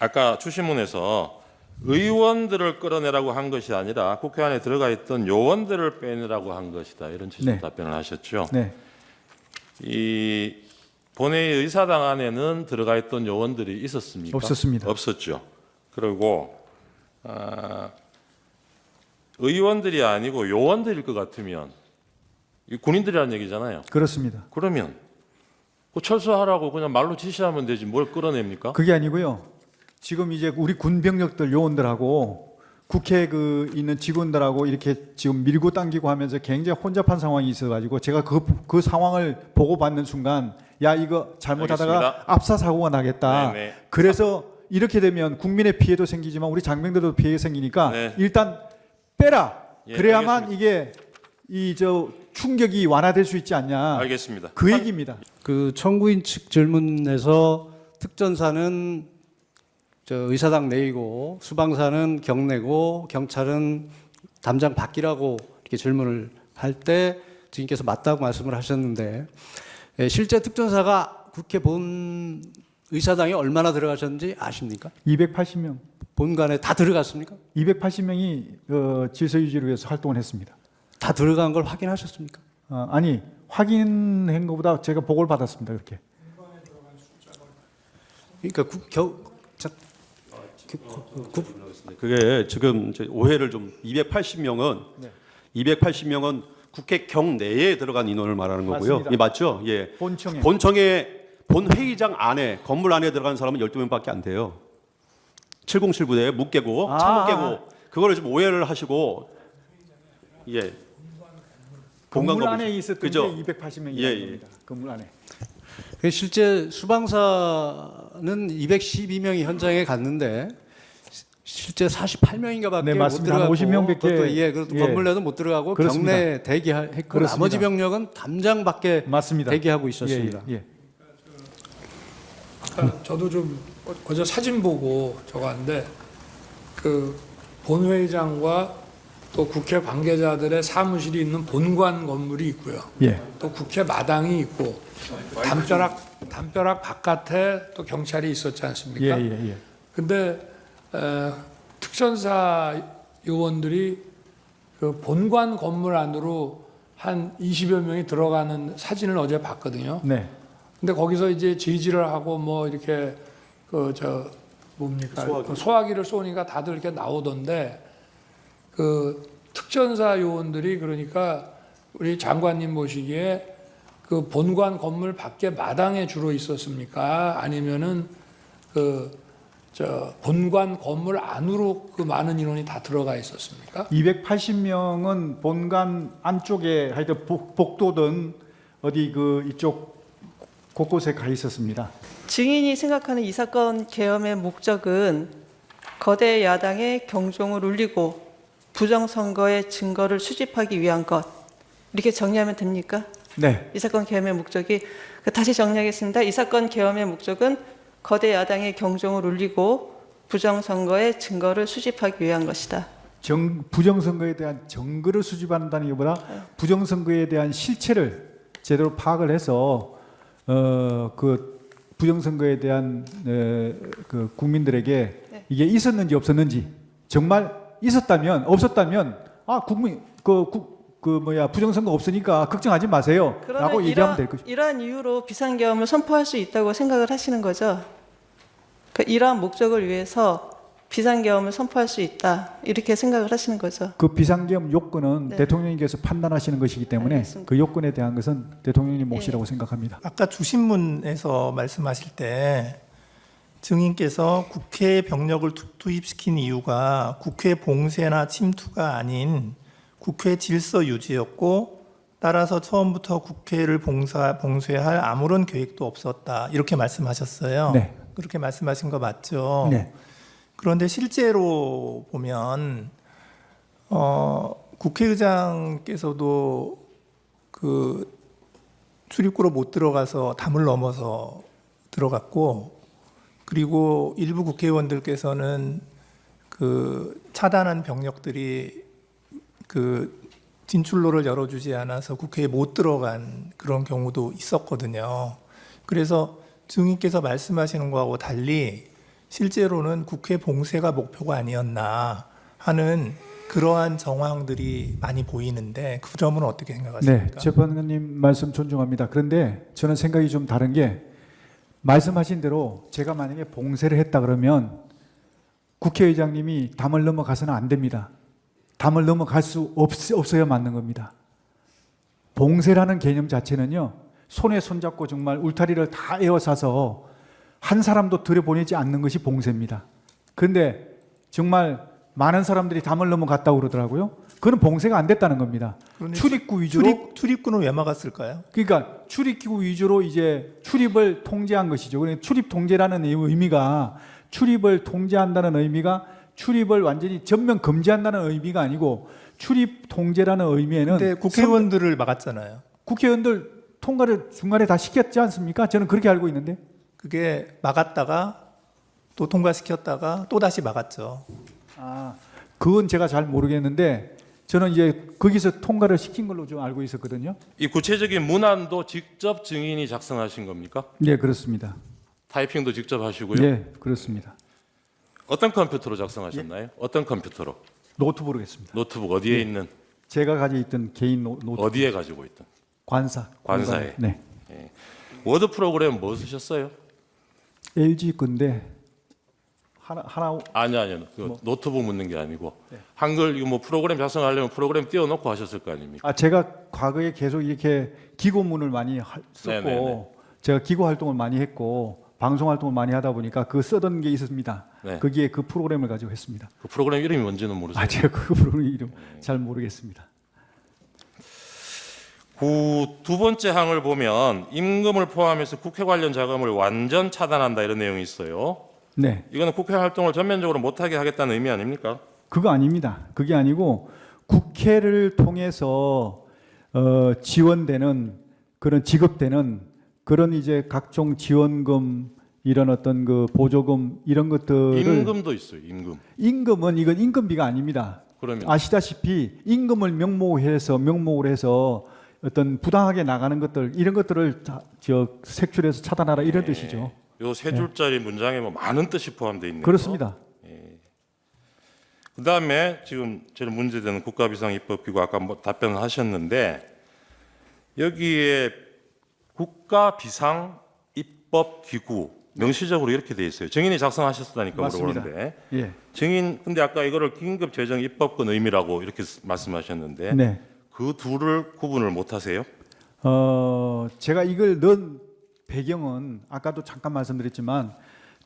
아까 추신문에서 의원들을 끌어내라고 한 것이 아니라 국회 안에 들어가 있던 요원들을 빼내라고 한 것이다. 이런 취지의 네. 답변을 하셨죠. 네. 이 본회의 의사당 안에는 들어가 있던 요원들이 있었습니까? 없었습니다. 없었죠. 그리고 의원들이 아니고 요원들일 것 같으면 이 군인들이라는 얘기잖아요. 그렇습니다. 그러면 그 철수하라고 그냥 말로 지시하면 되지 뭘 끌어냅니까? 그게 아니고요. 지금 이제 우리 군병력들 요원들하고 국회 있는 직원들하고 이렇게 지금 밀고 당기고 하면서 굉장히 혼잡한 상황이 있어가지고 제가 그 상황을 보고받는 순간 야 이거 잘못하다가 알겠습니다. 압사 사고가 나겠다. 네네. 그래서 이렇게 되면 국민의 피해도 생기지만 우리 장병들도 피해가 생기니까 네. 일단 빼라. 예, 그래야만 알겠습니다. 이게 충격이 완화될 수 있지 않냐. 알겠습니다. 그 얘기입니다. 그 청구인 측 질문에서 특전사는 의사당 내이고 수방사는 경내고 경찰은 담장 밖이라고 이렇게 질문을 할 때 증인께서 맞다고 말씀을 하셨는데 실제 특전사가 국회 본 의사당에 얼마나 들어가셨는지 아십니까? 280명. 본관에 다 들어갔습니까? 280명이 질서 유지를 위해서 활동을 했습니다. 다 들어간 걸 확인하셨습니까? 아니 확인한 것보다 제가 보고를 받았습니다. 그렇게. 그러니까 그게 지금 이제 오해를 좀 280명은 국회 경내에 들어간 인원을 말하는 거고요. 맞습니다. 예, 맞죠? 예. 본청에 본회의장 안에 건물 안에 들어간 사람은 12명밖에 안 돼요. 7079대 묵 깨고 창문 깨고 그거를 좀 오해를 하시고 예. 건물 안에 있었던 그죠? 게 280명이라는 예, 예. 겁니다. 건물 안에. 실제 수방사는 212명이 현장에 갔는데 실제 48명인가밖에 네, 못 맞습니다. 한 들어가고 50명 밖에, 그것도 예. 건물 내도 못 들어가고 그렇습니다. 경내 대기했고 그렇습니다. 나머지 병력은 담장 밖에 맞습니다. 대기하고 있었습니다. 예, 예. 저도 좀 어제 사진 보고 저거 하는데 그 본회의장과 또 국회 관계자들의 사무실이 있는 본관 건물이 있고요. 예. 또 국회 마당이 있고 담벼락 바깥에 또 경찰이 있었지 않습니까? 예. 근데 특전사 요원들이 그 본관 건물 안으로 한 20여 명이 들어가는 사진을 어제 봤거든요. 네. 근데 거기서 이제 제지를 하고 뭐 이렇게 소화기를 쏘니까 다들 이렇게 나오던데 그 특전사 요원들이 그러니까 우리 장관님 보시기에 그 본관 건물 밖에 마당에 주로 있었습니까? 아니면은 본관 건물 안으로 그 많은 인원이 다 들어가 있었습니까? 280명은 본관 안쪽에 하여튼 복도든 어디 이쪽 곳곳에 가 있었습니다. 증인이 생각하는 이 사건 계엄의 목적은 거대 야당의 경종을 울리고 부정선거의 증거를 수집하기 위한 것, 이렇게 정리하면 됩니까? 네. 이 사건 계엄의 목적이, 다시 정리하겠습니다. 이 사건 계엄의 목적은 거대 야당의 경종을 울리고 부정선거의 증거를 수집하기 위한 것이다. 부정선거에 대한 증거를 수집한다는 것보다 부정선거에 대한 실체를 제대로 파악을 해서 그 부정선거에 대한 그 국민들에게 네. 이게 있었는지 없었는지, 정말 있었다면 없었다면 국민 부정선거 없으니까 걱정하지 마세요라고 얘기하면 될 것이죠. 이러한 이유로 비상계엄을 선포할 수 있다고 생각을 하시는 거죠? 그러니까 이러한 목적을 위해서 비상계엄을 선포할 수 있다, 이렇게 생각을 하시는 거죠? 그 비상계엄 요건은 네. 대통령님께서 판단하시는 것이기 때문에 알겠습니다. 그 요건에 대한 것은 대통령님 몫이라고 생각합니다. 아까 주신문에서 말씀하실 때 증인께서 국회에 병력을 투입시킨 이유가 국회 봉쇄나 침투가 아닌 국회 질서 유지였고 따라서 처음부터 국회를 봉쇄할 아무런 계획도 없었다, 이렇게 말씀하셨어요. 네. 그렇게 말씀하신 거 맞죠? 네. 그런데 실제로 보면 국회의장께서도 그 출입구로 못 들어가서 담을 넘어서 들어갔고, 그리고 일부 국회의원들께서는 그 차단한 병력들이 그 진출로를 열어주지 않아서 국회에 못 들어간 그런 경우도 있었거든요. 그래서 증인께서 말씀하시는 거하고 달리 실제로는 국회 봉쇄가 목표가 아니었나 하는 그러한 정황들이 많이 보이는데 그 점은 어떻게 네, 생각하십니까? 재판관님 말씀 존중합니다. 그런데 저는 생각이 좀 다른 게 말씀하신 대로 제가 만약에 봉쇄를 했다 그러면 국회의장님이 담을 넘어가서는 안 됩니다. 담을 넘어갈 수 없어야 맞는 겁니다. 봉쇄라는 개념 자체는요, 손에 손잡고 정말 울타리를 다 에워싸서 한 사람도 들여보내지 않는 것이 봉쇄입니다. 그런데 정말 많은 사람들이 담을 넘어갔다고 그러더라고요. 그건 봉쇄가 안 됐다는 겁니다. 그런데 출입구 위주로 출입구는 왜 막았을까요? 그러니까 출입구 위주로 이제 출입을 통제한 것이죠. 그러니까 출입 통제라는 의미가 출입을 통제한다는 의미가 출입을 완전히 전면 금지한다는 의미가 아니고 출입 통제라는 의미에는 근데 국회의원들을 막았잖아요. 국회의원들 통과를 중간에 다 시켰지 않습니까? 저는 그렇게 알고 있는데. 그게 막았다가 또 통과시켰다가 또 다시 막았죠. 아, 그건 제가 잘 모르겠는데 저는 이제 거기서 통과를 시킨 걸로 좀 알고 있었거든요. 이 구체적인 문안도 직접 증인이 작성하신 겁니까? 네, 그렇습니다. 타이핑도 직접 하시고요. 네, 그렇습니다. 어떤 컴퓨터로 작성하셨나요? 어떤 컴퓨터로? 노트북으로 했습니다. 노트북 어디에 있는? 제가 가지고 있던 개인 노트북. 어디에 가지고 있던? 관사에. 네. 워드 프로그램 뭐 쓰셨어요? LG 건데 하나 아니요. 그 노트북 묻는 게 아니고 한글 이거 뭐 프로그램 작성하려면 프로그램 띄워놓고 하셨을 거 아닙니까? 제가 과거에 계속 이렇게 기고문을 많이 썼고 네네네. 제가 기고 활동을 많이 했고 방송 활동을 많이 하다 보니까 그 쓰던 게 있었습니다. 네. 거기에 그 프로그램을 가지고 했습니다. 그 프로그램 이름이 뭔지는 모르세요? 제가 그 프로그램 이름 잘 모르겠습니다. 그 두 번째 항을 보면 임금을 포함해서 국회 관련 자금을 완전 차단한다 이런 내용이 있어요. 네, 이거는 국회 활동을 전면적으로 못하게 하겠다는 의미 아닙니까? 그거 아닙니다. 그게 아니고 국회를 통해서 지원되는 그런 지급되는 그런 이제 각종 지원금 이런 어떤 그 보조금 이런 것들을 임금도 있어요. 임금. 이건 임금비가 아닙니다. 그러면 아시다시피 임금을 명목으로 해서 어떤 부당하게 나가는 것들 이런 것들을 색출해서 차단하라 이런 뜻이죠. 요 세 줄짜리 문장에 뭐 많은 뜻이 포함되어 있네요. 그렇습니다. 그다음에 지금 제일 문제되는 국가비상입법기구 아까 뭐 답변을 하셨는데 여기에 국가비상입법기구 명시적으로 이렇게 돼 있어요. 증인이 작성하셨다니까 맞습니다. 물어보는데 예. 증인 근데 아까 이거를 긴급재정입법권 의미라고 이렇게 말씀하셨는데 네. 그 둘을 구분을 못 하세요? 제가 이걸 넣은 배경은 아까도 잠깐 말씀드렸지만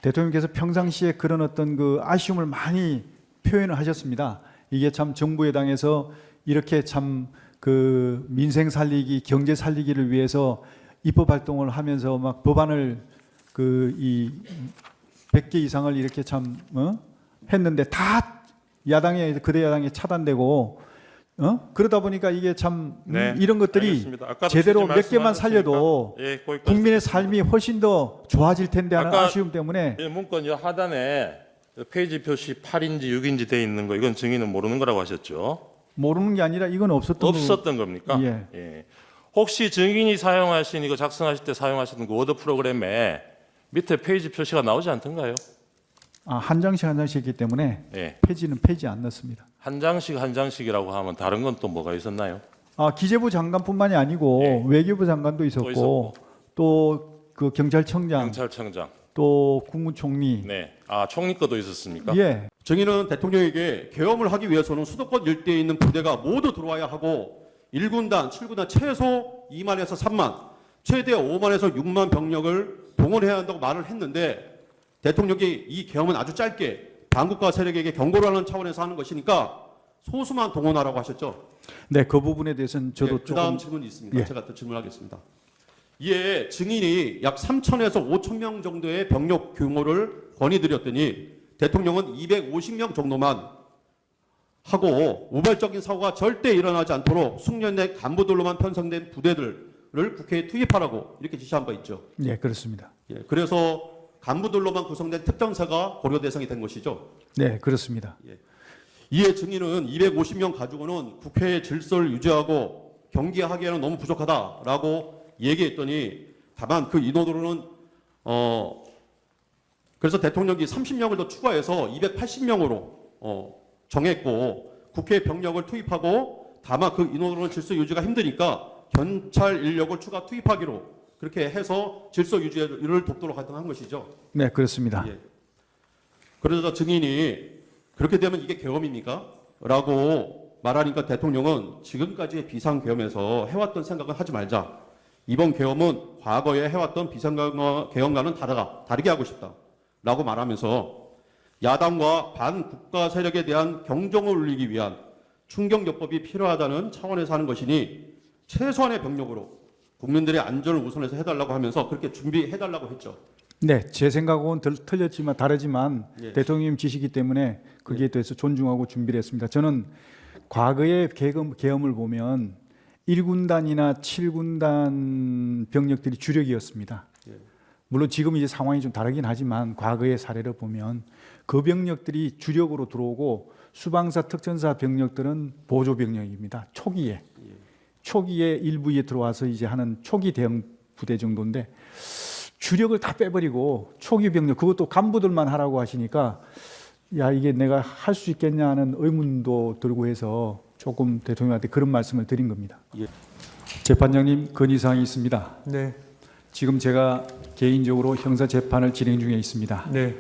대통령께서 평상시에 그런 어떤 그 아쉬움을 많이 표현을 하셨습니다. 이게 참 정부 여당에서 이렇게 참 그 민생 살리기, 경제 살리기를 위해서 입법 활동을 하면서 막 법안을 그 이 100개 이상을 이렇게 참 했는데 다 거대 야당에 차단되고 그러다 보니까 이게 참 네, 이런 것들이 알겠습니다. 아까도 제대로 취지 몇 개만 말씀하셨으니까. 살려도 예, 거기까지 국민의 듣겠습니다. 삶이 훨씬 더 좋아질 텐데 하는 아까 아쉬움 때문에 이 문건 이 하단에 페이지 표시 8인지 6인지 돼 있는 거 이건 증인은 모르는 거라고 하셨죠? 모르는 게 아니라 이건 없었던 겁니까? 예. 혹시 증인이 사용하신 이거 작성하실 때 사용하셨던 그 워드 프로그램에 밑에 페이지 표시가 나오지 않던가요? 한 장씩 했기 때문에 예. 폐지는 폐지 안 넣습니다. 한 장씩이라고 하면 다른 건 또 뭐가 있었나요? 기재부 장관뿐만이 아니고 예. 외교부 장관도 있었고 또 그 경찰청장 경찰청장. 또 국무총리 네. 총리 거도 있었습니까? 예. 증인은 대통령에게 계엄을 하기 위해서는 수도권 일대에 있는 부대가 모두 들어와야 하고 1군단, 7군단 최소 2만에서 3만, 최대 5만에서 6만 병력을 동원해야 한다고 말을 했는데 대통령이 이 계엄은 아주 짧게 반국가 세력에게 경고를 하는 차원에서 하는 것이니까 소수만 동원하라고 하셨죠. 네, 그 부분에 대해서는 저도 그 다음 조금 질문이 있습니다. 예. 제가 또 질문하겠습니다. 이에 증인이 약 3,000에서 5,000명 정도의 병력 규모를 건의드렸더니 대통령은 250명 정도만 하고 우발적인 사고가 절대 일어나지 않도록 숙련된 간부들로만 편성된 부대들을 국회에 투입하라고 이렇게 지시한 바 있죠. 예, 그렇습니다. 예, 그래서 간부들로만 구성된 특정사가 고려 대상이 된 것이죠. 네, 그렇습니다. 이에 증인은 250명 가지고는 국회의 질서를 유지하고 경기하기에는 너무 부족하다라고 얘기했더니 다만 그 인원으로는 그래서 대통령이 30명을 더 추가해서 280명으로 정했고 국회 병력을 투입하고 다만 그 인원으로는 질서 유지가 힘드니까 경찰 인력을 추가 투입하기로 그렇게 해서 질서 유지를 돕도록 한 것이죠. 네, 그렇습니다. 예. 그러자 증인이 그렇게 되면 이게 계엄입니까? 라고 말하니까 대통령은 지금까지의 비상계엄에서 해왔던 생각은 하지 말자. 이번 계엄은 과거에 해왔던 비상계엄과는 다르게 하고 싶다. 라고 말하면서 야당과 반국가 세력에 대한 경종을 울리기 위한 충격요법이 필요하다는 차원에서 하는 것이니 최소한의 병력으로 국민들의 안전을 우선해서 해달라고 하면서 그렇게 준비해달라고 했죠. 네, 제 생각은 틀렸지만 다르지만 예. 대통령 지시기 때문에 거기에 대해서 존중하고 준비를 했습니다. 저는 과거의 계엄을 보면 1군단이나 7군단 병력들이 주력이었습니다. 예. 물론 지금 이제 상황이 좀 다르긴 하지만 과거의 사례를 보면 그 병력들이 주력으로 들어오고 수방사 특전사 병력들은 보조 병력입니다. 초기에 일부에 들어와서 이제 하는 초기 대응 부대 정도인데 주력을 다 빼버리고 초기 병력 그것도 간부들만 하라고 하시니까 야 이게 내가 할 수 있겠냐 하는 의문도 들고 해서 조금 대통령한테 그런 말씀을 드린 겁니다. 예. 재판장님 건의사항이 있습니다. 네. 지금 제가 개인적으로 형사 재판을 진행 중에 있습니다. 네.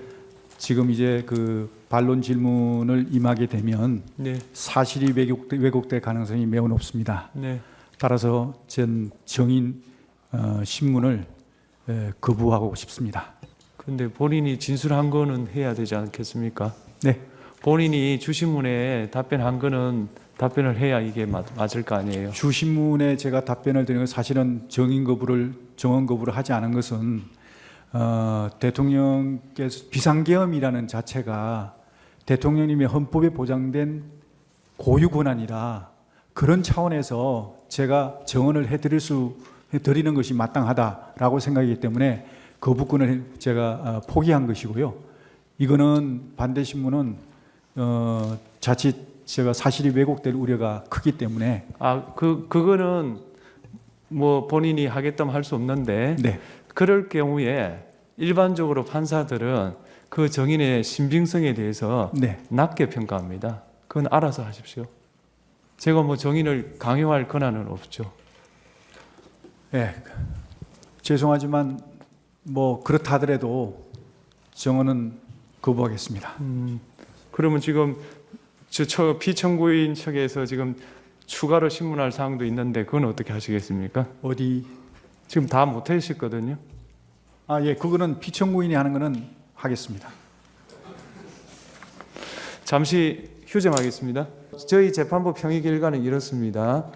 지금 이제 그 반론 질문을 임하게 되면 네. 사실이 왜곡될 가능성이 매우 높습니다. 네. 따라서 전 정인 신문을 거부하고 싶습니다. 근데 본인이 진술한 거는 해야 되지 않겠습니까? 네, 본인이 주신문에 답변한 거는 답변을 해야 이게 맞을 거 아니에요. 주신문에 제가 답변을 드리는 건 사실은 정원 거부를 하지 않은 것은 대통령께서 비상계엄이라는 자체가 대통령님의 헌법에 보장된 고유 권한이라 그런 차원에서 제가 정언을 드리는 것이 마땅하다라고 생각이기 때문에 거부권을 제가 포기한 것이고요. 이거는 반대 신문은 자칫 제가 사실이 왜곡될 우려가 크기 때문에 그거는 뭐 본인이 하겠다면 할 수 없는데 네, 그럴 경우에 일반적으로 판사들은 그 정인의 신빙성에 대해서 네, 낮게 평가합니다. 그건 알아서 하십시오. 제가 뭐 정인을 강요할 권한은 없죠. 네. 죄송하지만 뭐 그렇다 하더라도 정언은 거부하겠습니다. 그러면 지금 피청구인 측에서 지금 추가로 신문할 사항도 있는데 그건 어떻게 하시겠습니까? 어디? 지금 다 못하셨거든요. 예, 그거는 피청구인이 하는 거는 하겠습니다. 잠시 휴정하겠습니다. 저희 재판부 평의 결과는 이렇습니다.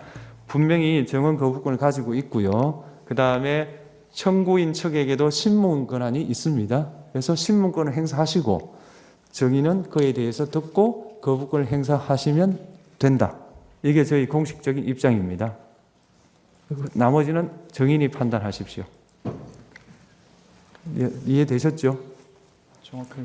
분명히 정언 거부권을 가지고 있고요. 그 다음에 청구인 측에게도 신문 권한이 있습니다. 그래서 신문권을 행사하시고 정인은 그에 대해서 듣고 거부권을 행사하시면 된다. 이게 저희 공식적인 입장입니다. 나머지는 정인이 판단하십시오. 이해되셨죠? 정확하게.